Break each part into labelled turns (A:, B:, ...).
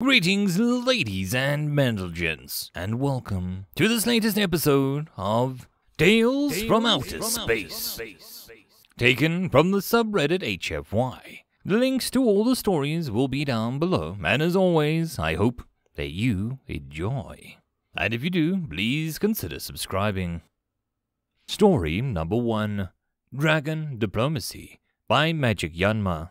A: Greetings, ladies and gents, and welcome to this latest episode of Tales from Outer Space, taken from the subreddit HFY. The links to all the stories will be down below, and as always, I hope that you enjoy. And if you do, please consider subscribing. Story number 1, Dragon Diplomacy by Magic Yanma.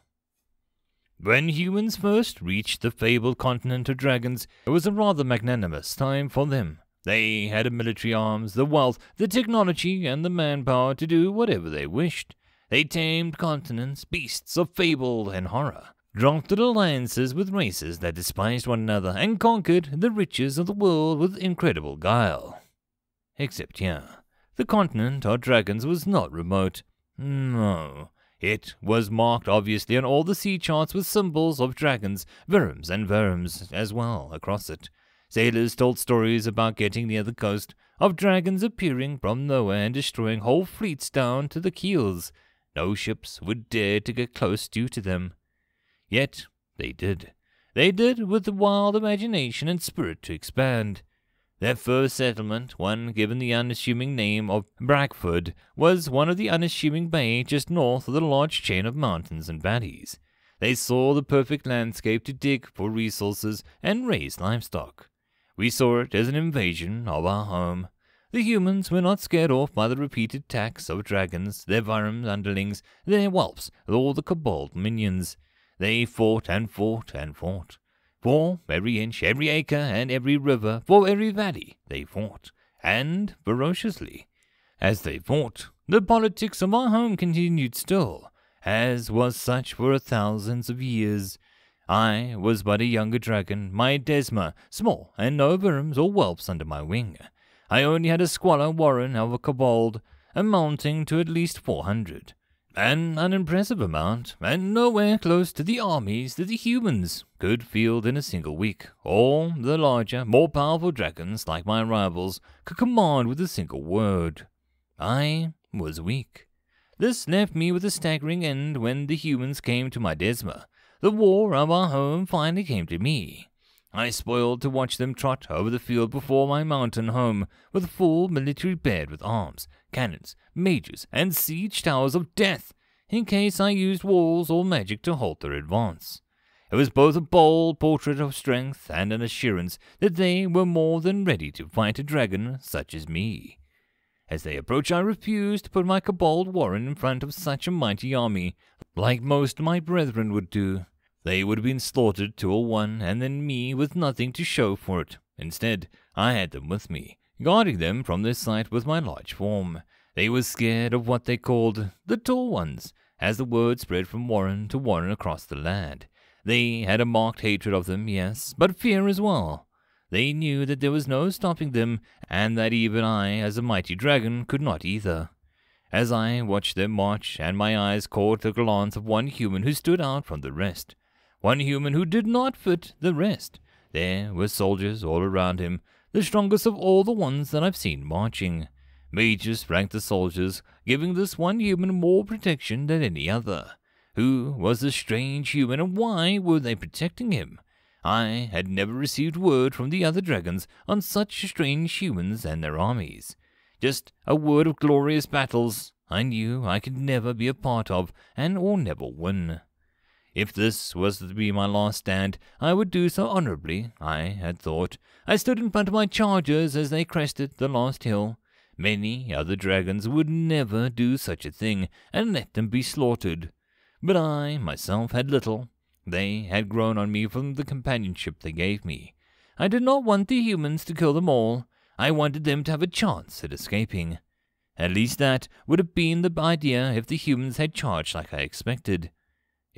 A: When humans first reached the fabled continent of dragons, it was a rather magnanimous time for them. They had the military arms, the wealth, the technology, and the manpower to do whatever they wished. They tamed continents, beasts of fable and horror, drafted alliances with races that despised one another, and conquered the riches of the world with incredible guile. Except here, the continent of dragons was not remote. No. It was marked obviously on all the sea charts with symbols of dragons, verms, and verms as well across it. Sailors told stories about getting near the coast, of dragons appearing from nowhere and destroying whole fleets down to the keels. No ships would dare to get close due to them. Yet they did. They did with the wild imagination and spirit to expand. Their first settlement, one given the unassuming name of Brackford, was one of the unassuming bay just north of the large chain of mountains and valleys. They saw the perfect landscape to dig for resources and raise livestock. We saw it as an invasion of our home. The humans were not scared off by the repeated attacks of dragons, their Vyram underlings, their whelps, or the kobold minions. They fought and fought and fought. For every inch, every acre, and every river, for every valley, they fought, and ferociously. As they fought, the politics of our home continued still, as was such for thousands of years. I was but a younger dragon, my Desma, small, and no Vyrams or whelps under my wing. I only had a squalor warren of a kobold, amounting to at least 400. An unimpressive amount, and nowhere close to the armies that the humans could field in a single week, or the larger, more powerful dragons like my rivals could command with a single word. I was weak. This left me with a staggering end when the humans came to my Desma. The war of our home finally came to me. I spoiled to watch them trot over the field before my mountain home, with a full military bed with arms, cannons, mages, and siege towers of death, in case I used walls or magic to halt their advance. It was both a bold portrait of strength and an assurance that they were more than ready to fight a dragon such as me. As they approached, I refused to put my kobold warren in front of such a mighty army, like most of my brethren would do. They would have been slaughtered 2-1, and then me with nothing to show for it. Instead, I had them with me, guarding them from their sight with my large form. They were scared of what they called the tall ones, as the word spread from warren to warren across the land. They had a marked hatred of them, yes, but fear as well. They knew that there was no stopping them, and that even I, as a mighty dragon, could not either. As I watched them march, and my eyes caught the glance of one human who stood out from the rest. One human who did not fit the rest. There were soldiers all around him, the strongest of all the ones that I've seen marching. Mages flanked the soldiers, giving this one human more protection than any other. Who was this strange human, and why were they protecting him? I had never received word from the other dragons on such strange humans and their armies. Just a word of glorious battles I knew I could never be a part of, and or never win. If this was to be my last stand, I would do so honorably, I had thought. I stood in front of my chargers as they crested the last hill. Many other dragons would never do such a thing, and let them be slaughtered. But I, myself, had little. They had grown on me from the companionship they gave me. I did not want the humans to kill them all. I wanted them to have a chance at escaping. At least that would have been the idea if the humans had charged like I expected.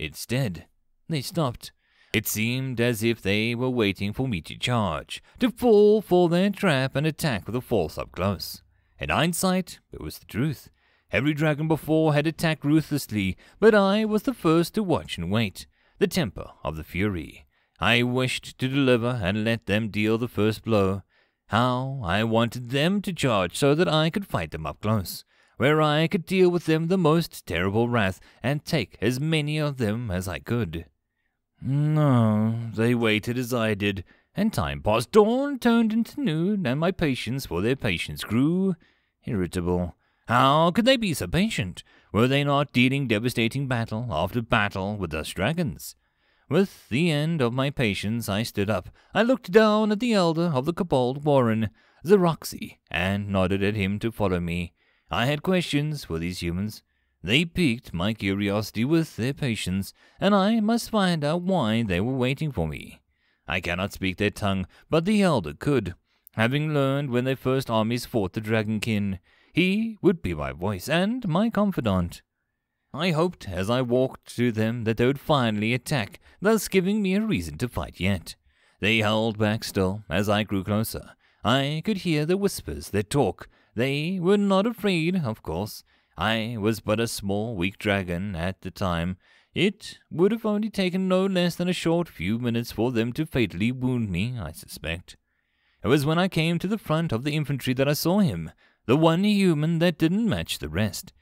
A: Instead, they stopped. It seemed as if they were waiting for me to charge, to fall for their trap and attack with a force up close. In hindsight, it was the truth. Every dragon before had attacked ruthlessly, but I was the first to watch and wait. The temper of the fury. I wished to deliver and let them deal the first blow. How I wanted them to charge so that I could fight them up close, where I could deal with them the most terrible wrath and take as many of them as I could. No, they waited as I did, and time passed. Dawn turned into noon, and my patience for their patience grew irritable. How could they be so patient? Were they not dealing devastating battle after battle with us dragons? With the end of my patience, I stood up. I looked down at the elder of the Kobold Warren, Xeroxy, and nodded at him to follow me. I had questions for these humans. They piqued my curiosity with their patience, and I must find out why they were waiting for me. I cannot speak their tongue, but the elder could. Having learned when their first armies fought the Dragonkin, he would be my voice and my confidant. I hoped as I walked to them that they would finally attack, thus giving me a reason to fight yet. They held back still as I grew closer. I could hear their whispers, their talk. They were not afraid, of course. I was but a small, weak dragon at the time. It would have only taken no less than a short few minutes for them to fatally wound me, I suspect. It was when I came to the front of the infantry that I saw him, the one human that didn't match the rest.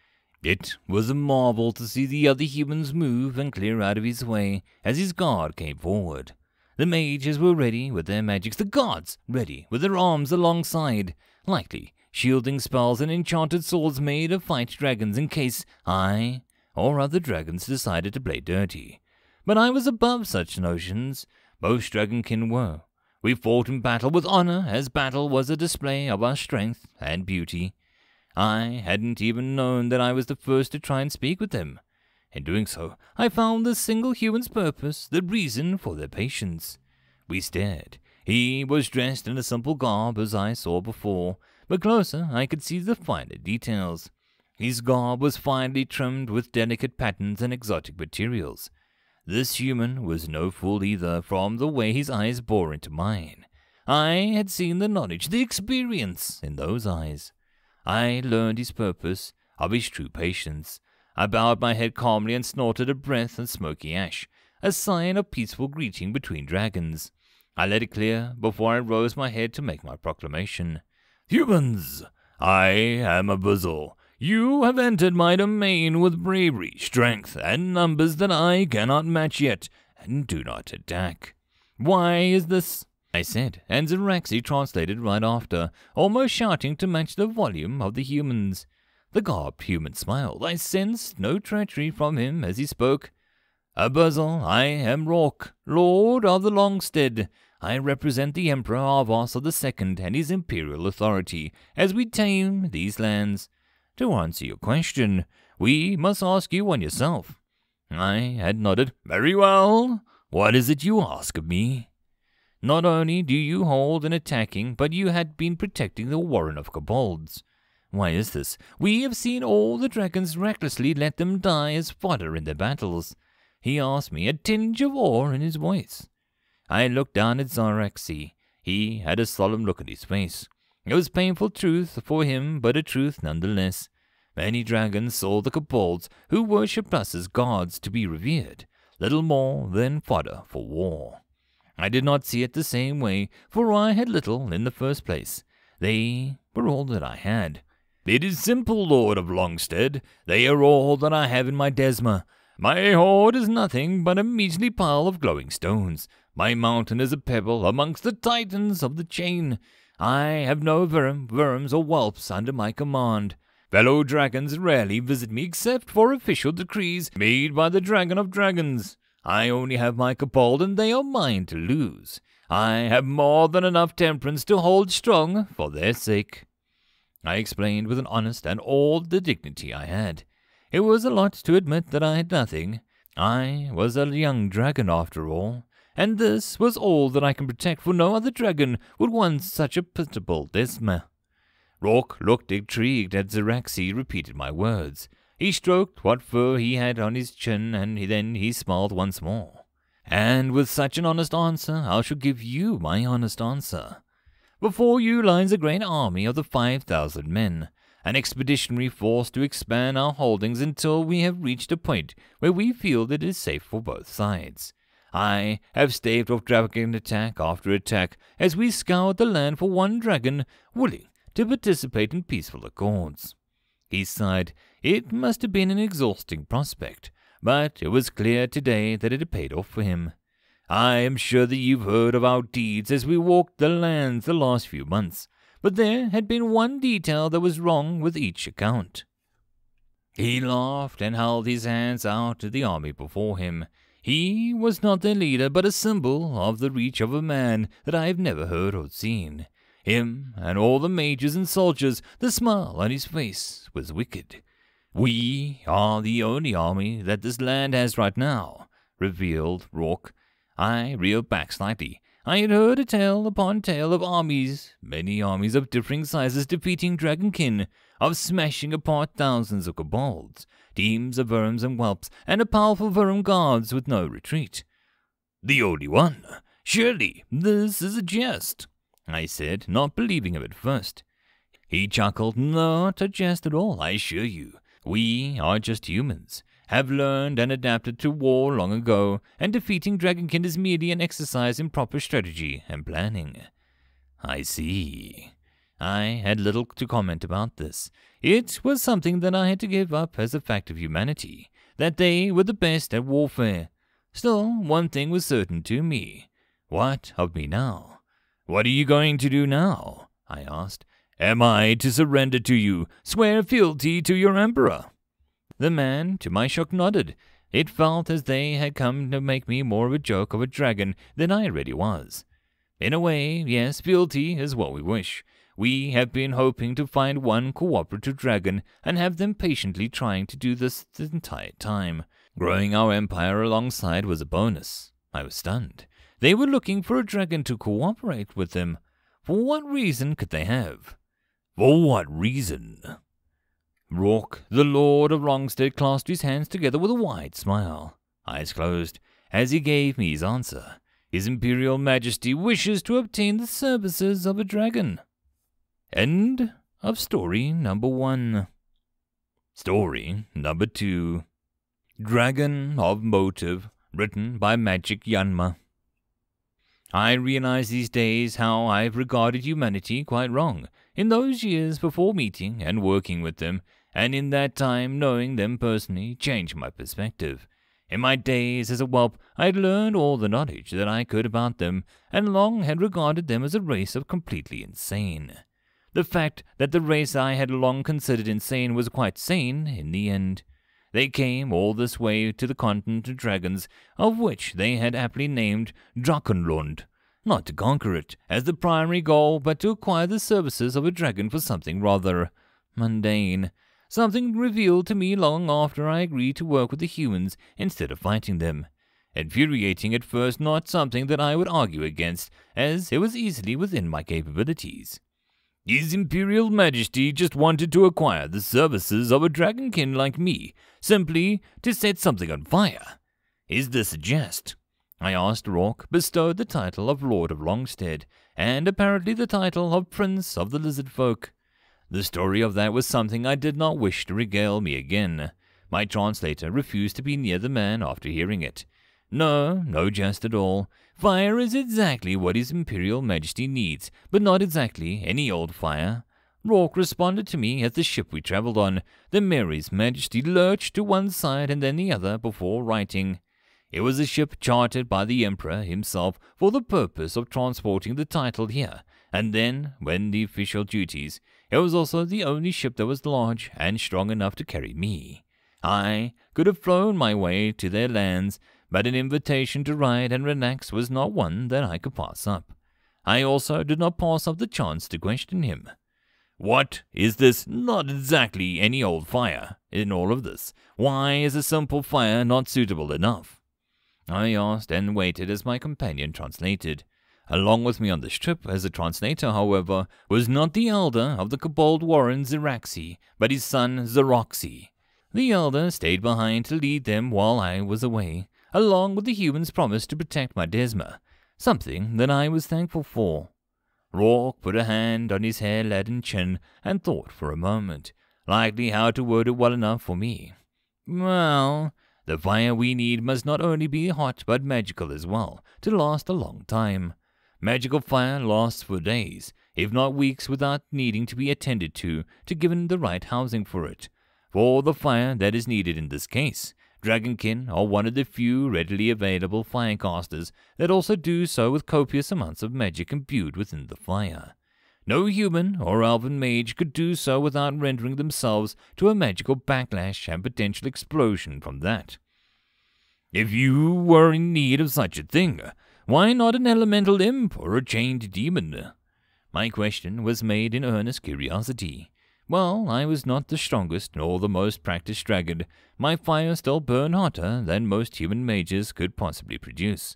A: It was a marvel to see the other humans move and clear out of his way as his guard came forward. The mages were ready with their magics, the guards ready with their arms alongside, likely shielding spells and enchanted swords made of fight dragons in case I or other dragons decided to play dirty. But I was above such notions. Most dragonkin were. We fought in battle with honor, as battle was a display of our strength and beauty. I hadn't even known that I was the first to try and speak with them. In doing so, I found the single human's purpose, the reason for their patience. We stared. He was dressed in a simple garb as I saw before, but closer I could see the finer details. His garb was finely trimmed with delicate patterns and exotic materials. This human was no fool either, from the way his eyes bore into mine. I had seen the knowledge, the experience in those eyes. I learned his purpose, of his true patience. I bowed my head calmly and snorted a breath of smoky ash, a sign of peaceful greeting between dragons. I let it clear before I rose my head to make my proclamation. Humans, I am a Buzzle. You have entered my domain with bravery, strength, and numbers that I cannot match yet, and do not attack. Why is this? I said, and Xeroxy translated right after, almost shouting to match the volume of the humans. The garbed human smiled. I sensed no treachery from him as he spoke. A Buzzle, I am Rourke, Lord of the Longstead. I represent the Emperor Arvos of the Second and his imperial authority as we tame these lands. To answer your question, we must ask you one yourself. I had nodded. Very well. What is it you ask of me? Not only do you hold an attacking, but you had been protecting the Warren of Kobolds. Why is this? We have seen all the dragons recklessly let them die as fodder in their battles. He asked me, a tinge of awe in his voice. I looked down at Xeroxy. He had a solemn look on his face. It was painful truth for him, but a truth nonetheless. Many dragons saw the Kobolds, who worshipped us as gods, to be revered, little more than fodder for war. I did not see it the same way, for I had little in the first place. They were all that I had. It is simple, Lord of Longstead. They are all that I have in my Desma. My hoard is nothing but a measly pile of glowing stones. My mountain is a pebble amongst the titans of the chain. I have no worms or whelps under my command. Fellow dragons rarely visit me except for official decrees made by the Dragon of Dragons. I only have my Kobold, and they are mine to lose. I have more than enough temperance to hold strong for their sake. I explained with an honest and all the dignity I had. It was a lot to admit that I had nothing. I was a young dragon after all, and this was all that I can protect, for no other dragon would want such a pitiable Desma. Rourke looked intrigued as Xeroxy repeated my words. He stroked what fur he had on his chin, and then he smiled once more. And with such an honest answer, I shall give you my honest answer. Before you lies a great army of the 5,000 men, an expeditionary force to expand our holdings until we have reached a point where we feel that it is safe for both sides. I have staved off dragon attack after attack as we scoured the land for one dragon willing to participate in peaceful accords. He sighed. It must have been an exhausting prospect, but it was clear today that it had paid off for him. I am sure that you've heard of our deeds as we walked the lands the last few months, but there had been one detail that was wrong with each account." He laughed and held his hands out to the army before him. He was not their leader, but a symbol of the reach of a man that I have never heard or seen. Him and all the majors and soldiers, the smile on his face was wicked. "We are the only army that this land has right now," revealed Rourke. I reeled back slightly. I had heard a tale upon tale of armies, many armies of differing sizes defeating dragonkin, of smashing apart thousands of kobolds, teams of worms and whelps, and a powerful worm guards with no retreat. "The only one? Surely this is a jest," I said, not believing him at first. He chuckled. "Not a jest at all, I assure you. We are just humans, have learned and adapted to war long ago, and defeating dragonkin is merely an exercise in proper strategy and planning." "I see." I had little to comment about this. It was something that I had to give up as a fact of humanity, that they were the best at warfare. Still, one thing was certain to me. What of me now? "What are you going to do now?" I asked. "Am I to surrender to you, swear fealty to your emperor?" The man, to my shock, nodded. It felt as they had come to make me more of a joke of a dragon than I already was. "In a way, yes, fealty is what we wish. We have been hoping to find one cooperative dragon and have them patiently trying to do this the entire time. Growing our empire alongside was a bonus." I was stunned. They were looking for a dragon to cooperate with them. For what reason could they have? "For what reason?" Rourke, the Lord of Longstead, clasped his hands together with a wide smile, eyes closed, as he gave me his answer. "His Imperial Majesty wishes to obtain the services of a dragon." End of story number 1. Story number 2. Dragon of Motive, written by Magic Yanma. I realize these days how I've regarded humanity quite wrong. In those years before meeting and working with them, and in that time knowing them personally, changed my perspective. In my days as a whelp, I had learned all the knowledge that I could about them, and long had regarded them as a race of completely insane. The fact that the race I had long considered insane was quite sane in the end. They came all this way to the continent of dragons, of which they had aptly named Drakenlund, not to conquer it as the primary goal, but to acquire the services of a dragon for something rather mundane, something revealed to me long after I agreed to work with the humans instead of fighting them. Infuriating at first, not something that I would argue against, as it was easily within my capabilities. His Imperial Majesty just wanted to acquire the services of a dragonkin like me, simply to set something on fire. Is this a jest? I asked Rourke, bestowed the title of Lord of Longstead, and apparently the title of Prince of the Lizard Folk. The story of that was something I did not wish to regale me again. My translator refused to be near the man after hearing it. No jest at all. Fire is exactly what His Imperial Majesty needs, but not exactly any old fire. Rourke responded to me as the ship we travelled on. The Mary's Majesty lurched to one side and then the other before writing. It was a ship chartered by the Emperor himself for the purpose of transporting the title here, and then, when the official duties, it was also the only ship that was large and strong enough to carry me. I could have flown my way to their lands, but an invitation to ride and relax was not one that I could pass up. I also did not pass up the chance to question him. What is this not exactly any old fire in all of this? Why is a simple fire not suitable enough? I asked and waited as my companion translated. Along with me on this trip as a translator, however, was not the elder of the Kobold Warren Ziraxi, but his son Zeroxi. The elder stayed behind to lead them while I was away, along with the humans promised to protect my Desma, something that I was thankful for. Rourke put a hand on his hair-laden chin and thought for a moment, likely how to word it well enough for me. Well, the fire we need must not only be hot but magical as well, to last a long time. Magical fire lasts for days, if not weeks, without needing to be attended to given the right housing for it. For the fire that is needed in this case Dragonkin are one of the few readily available firecasters that also do so with copious amounts of magic imbued within the fire. No human or elven mage could do so without rendering themselves to a magical backlash and potential explosion from that. If you were in need of such a thing, why not an elemental imp or a chained demon? My question was made in earnest curiosity. Well, I was not the strongest nor the most practiced dragon. My fire still burned hotter than most human mages could possibly produce.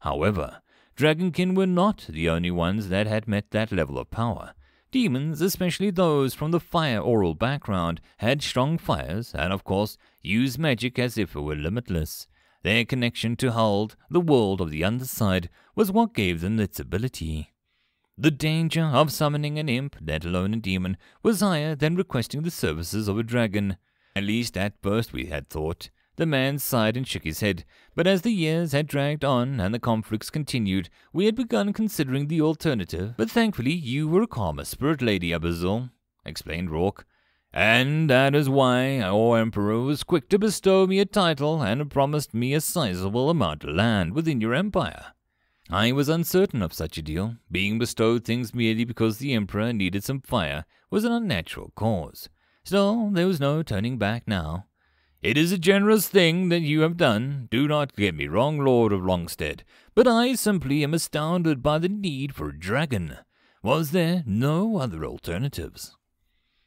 A: However, Dragonkin were not the only ones that had met that level of power. Demons, especially those from the fire-oral background, had strong fires and, of course, used magic as if it were limitless. Their connection to Huld, the world of the underside, was what gave them its ability. The danger of summoning an imp, let alone a demon, was higher than requesting the services of a dragon. At least at first we had thought. The man sighed and shook his head, but as the years had dragged on and the conflicts continued, we had begun considering the alternative. But thankfully you were a calmer spirit, Lady Abyssal, explained Rourke, and that is why our Emperor was quick to bestow me a title and promised me a sizable amount of land within your empire. I was uncertain of such a deal. Being bestowed things merely because the Emperor needed some fire was an unnatural cause. Still, there was no turning back now. It is a generous thing that you have done, do not get me wrong, Lord of Longstead, but I simply am astounded by the need for a dragon. Was there no other alternatives?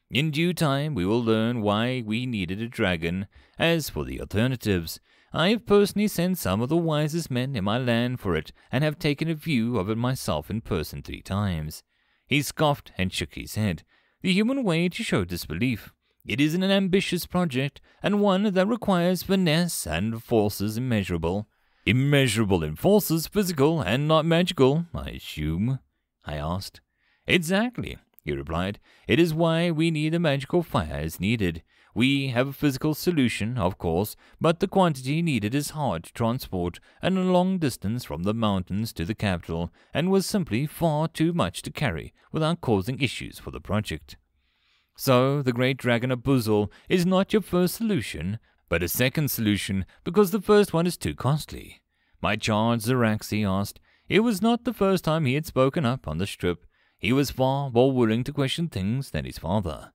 A: In due time we will learn why we needed a dragon. As for the alternatives, I have personally sent some of the wisest men in my land for it, and have taken a view of it myself in person 3 times. He scoffed and shook his head, the human way to show disbelief. It is an ambitious project, and one that requires finesse and forces immeasurable. Immeasurable in forces, physical and not magical, I assume? I asked. Exactly, he replied. It is why we need a magical fire as needed. We have a physical solution, of course, but the quantity needed is hard to transport and a long distance from the mountains to the capital, and was simply far too much to carry without causing issues for the project. So, the great dragon of Buzzle is not your first solution, but a second solution, because the first one is too costly. My charge Zeraxi asked. It was not the first time he had spoken up on the strip. He was far more willing to question things than his father.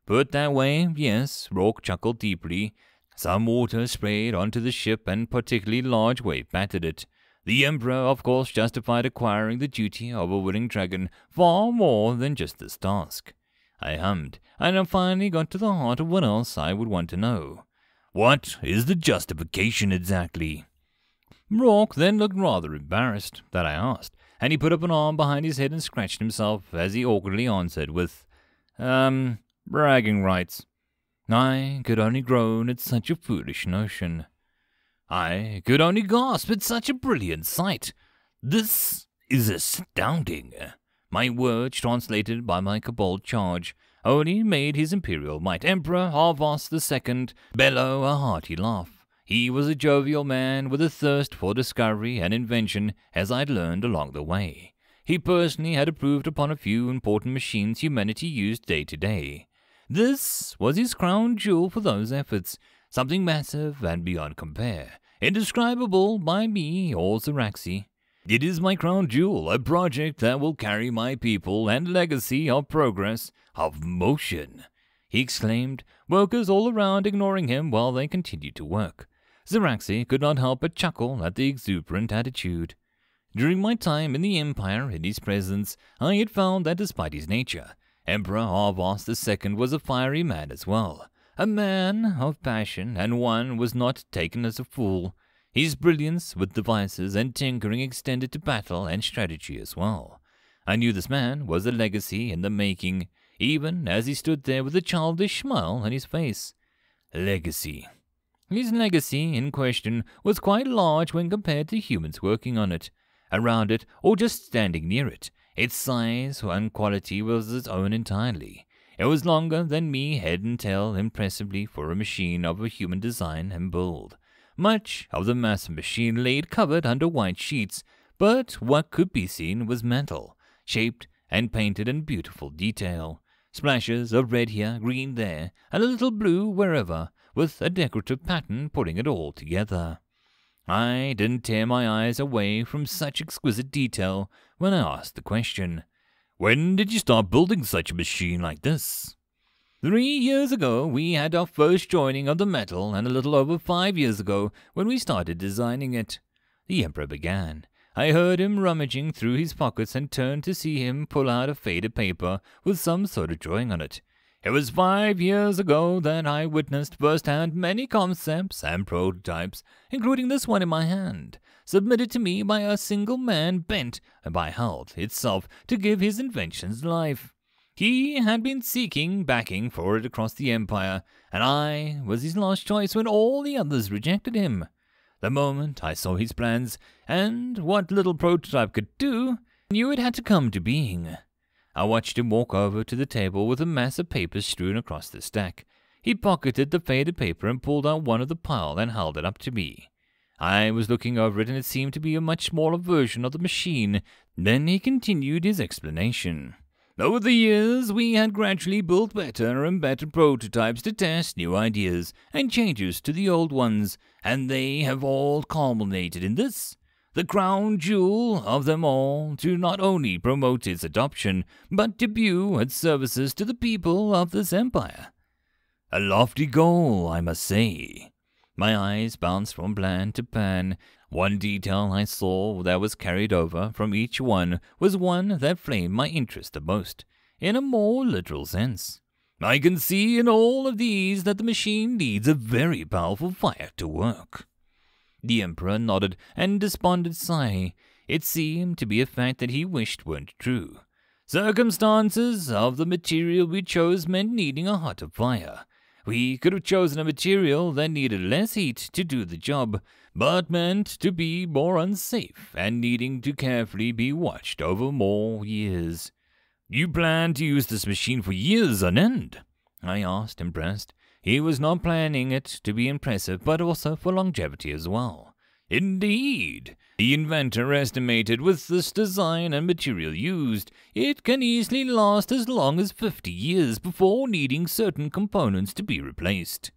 A: Put that way, yes, Rourke chuckled deeply. Some water sprayed onto the ship and particularly large wave battered it. The Emperor, of course, justified acquiring the duty of a willing dragon far more than just this task. I hummed, and I finally got to the heart of what else I would want to know. What is the justification exactly? Rourke then looked rather embarrassed that I asked, and he put up an arm behind his head and scratched himself as he awkwardly answered with, bragging rights. I could only groan at such a foolish notion. I could only gasp at such a brilliant sight. This is astounding. My words, translated by my kobold charge, only made his imperial might Emperor Harvas II bellow a hearty laugh. He was a jovial man with a thirst for discovery and invention, as I'd learned along the way. He personally had approved upon a few important machines humanity used day to day. This was his crown jewel for those efforts, something massive and beyond compare, indescribable by me or Zeraxi. It is my crown jewel, a project that will carry my people and legacy of progress, of motion, he exclaimed, workers all around ignoring him while they continued to work. Zeraxi could not help but chuckle at the exuberant attitude. During my time in the Empire in his presence, I had found that despite his nature, Emperor Harvas II was a fiery man as well, a man of passion, and one was not taken as a fool. His brilliance with devices and tinkering extended to battle and strategy as well. I knew this man was a legacy in the making, even as he stood there with a childish smile on his face. Legacy. His legacy in question was quite large when compared to humans working on it, around it, or just standing near it. Its size and quality was its own entirely. It was longer than me, head and tail, impressively for a machine of a human design and build. Much of the massive machine laid covered under white sheets, but what could be seen was metal, shaped and painted in beautiful detail. Splashes of red here, green there, and a little blue wherever, with a decorative pattern putting it all together. I didn't tear my eyes away from such exquisite detail when I asked the question, "When did you start building such a machine like this?" 3 years ago, we had our first joining of the metal, and a little over 5 years ago when we started designing it," the Emperor began. I heard him rummaging through his pockets and turned to see him pull out a faded paper with some sort of drawing on it. "It was 5 years ago that I witnessed firsthand many concepts and prototypes, including this one in my hand, submitted to me by a single man bent by health itself to give his inventions life. He had been seeking backing for it across the Empire, and I was his last choice when all the others rejected him. The moment I saw his plans and what little prototype could do, I knew it had to come to being." I watched him walk over to the table with a mass of papers strewn across the stack. He pocketed the faded paper and pulled out one of the pile and held it up to me. I was looking over it, and it seemed to be a much smaller version of the machine. Then he continued his explanation. "Over the years, we had gradually built better and better prototypes to test new ideas and changes to the old ones, and they have all culminated in this, the crown jewel of them all, to not only promote its adoption, but debut its services to the people of this empire. A lofty goal, I must say." My eyes bounced from plan to pan. One detail I saw that was carried over from each one was one that flamed my interest the most, in a more literal sense. "I can see in all of these that the machine needs a very powerful fire to work." The Emperor nodded and a despondent sigh. It seemed to be a fact that he wished weren't true. "Circumstances of the material we chose meant needing a hotter fire. We could have chosen a material that needed less heat to do the job, but meant to be more unsafe and needing to carefully be watched over more years." "You plan to use this machine for years on end?" I asked, impressed. He was not planning it to be impressive, but also for longevity as well. "Indeed. The inventor estimated with this design and material used, it can easily last as long as 50 years before needing certain components to be replaced."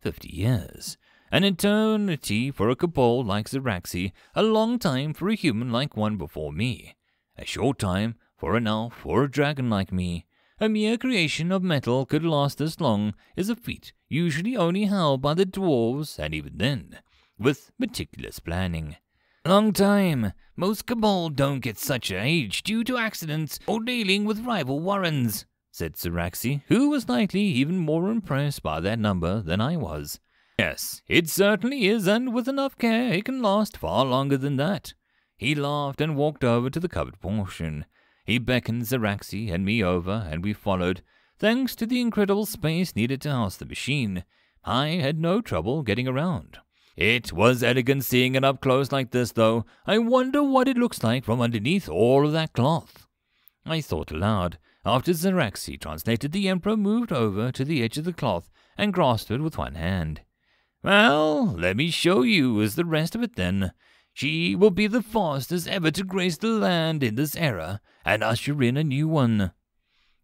A: 50 years. An eternity for a kobold like Zeraxi, a long time for a human like one before me. A short time for an elf or a dragon like me. A mere creation of metal could last this long is a feat usually only held by the dwarves, and even then, with meticulous planning. "Long time. Most kobold don't get such an age due to accidents or dealing with rival warrens," said Zeraxi, who was likely even more impressed by that number than I was. "Yes, it certainly is, and with enough care it can last far longer than that." He laughed and walked over to the covered portion. He beckoned Zeraxi and me over, and we followed. Thanks to the incredible space needed to house the machine, I had no trouble getting around. It was elegant seeing it up close like this, though. I wonder what it looks like from underneath all of that cloth. I thought aloud. After Zeraxi translated, the Emperor moved over to the edge of the cloth and grasped it with one hand. "Well, let me show you as the rest of it then. She will be the fastest ever to grace the land in this era and usher in a new one."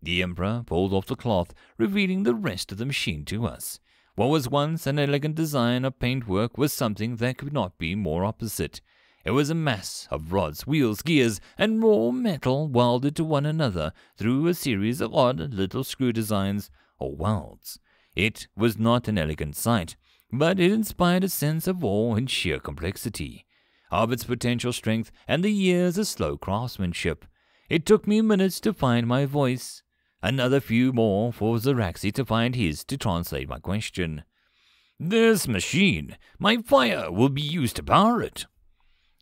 A: The Emperor pulled off the cloth, revealing the rest of the machine to us. What was once an elegant design of paintwork was something that could not be more opposite. It was a mass of rods, wheels, gears, and raw metal welded to one another through a series of odd little screw designs or welds. It was not an elegant sight, but it inspired a sense of awe and sheer complexity, of its potential strength and the years of slow craftsmanship. It took me minutes to find my voice, another few more for Zeraxi to find his to translate my question. "This machine, my fire, will be used to power it."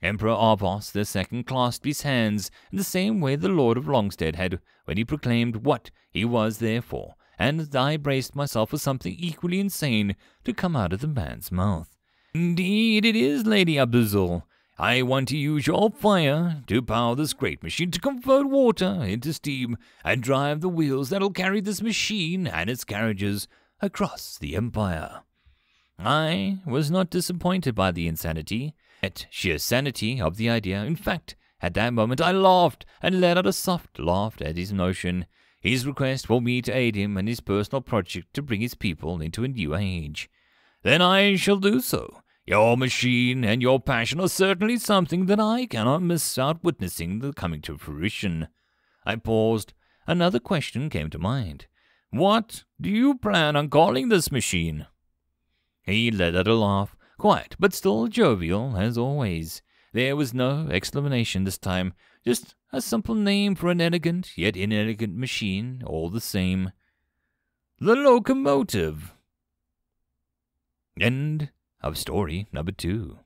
A: Emperor Arvos II clasped his hands in the same way the Lord of Longstead had when he proclaimed what he was there for, and I braced myself for something equally insane to come out of the man's mouth. "Indeed it is, Lady Abduzul. I want to use your fire to power this great machine, to convert water into steam and drive the wheels that'll carry this machine and its carriages across the Empire." I was not disappointed by the insanity, yet sheer sanity of the idea. In fact, at that moment I laughed and let out a soft laugh at his notion. his request for me to aid him in his personal project to bring his people into a new age. Then I shall do so. Your machine and your passion are certainly something that I cannot miss out witnessing the coming to fruition. I paused. Another question came to mind. What do you plan on calling this machine? He let out a laugh, quiet but still jovial as always. There was no explanation this time, just a simple name for an elegant yet inelegant machine, all the same. The locomotive. End of story number 2.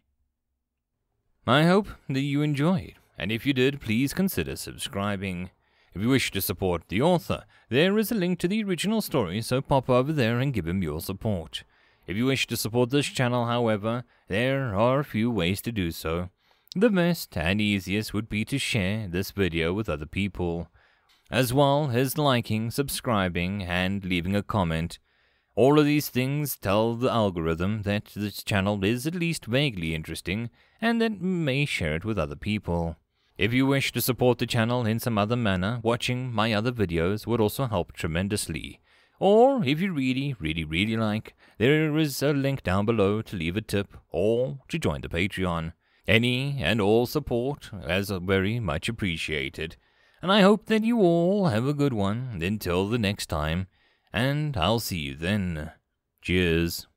A: I hope that you enjoyed, and if you did, please consider subscribing. If you wish to support the author, there is a link to the original story, so pop over there and give him your support. If you wish to support this channel, however, there are a few ways to do so. The best and easiest would be to share this video with other people, as well as liking, subscribing, and leaving a comment. All of these things tell the algorithm that this channel is at least vaguely interesting, and that may share it with other people. If you wish to support the channel in some other manner, watching my other videos would also help tremendously. Or, if you really like, there is a link down below to leave a tip or to join the Patreon. Any and all support is very much appreciated. And I hope that you all have a good one until the next time, and I'll see you then. Cheers.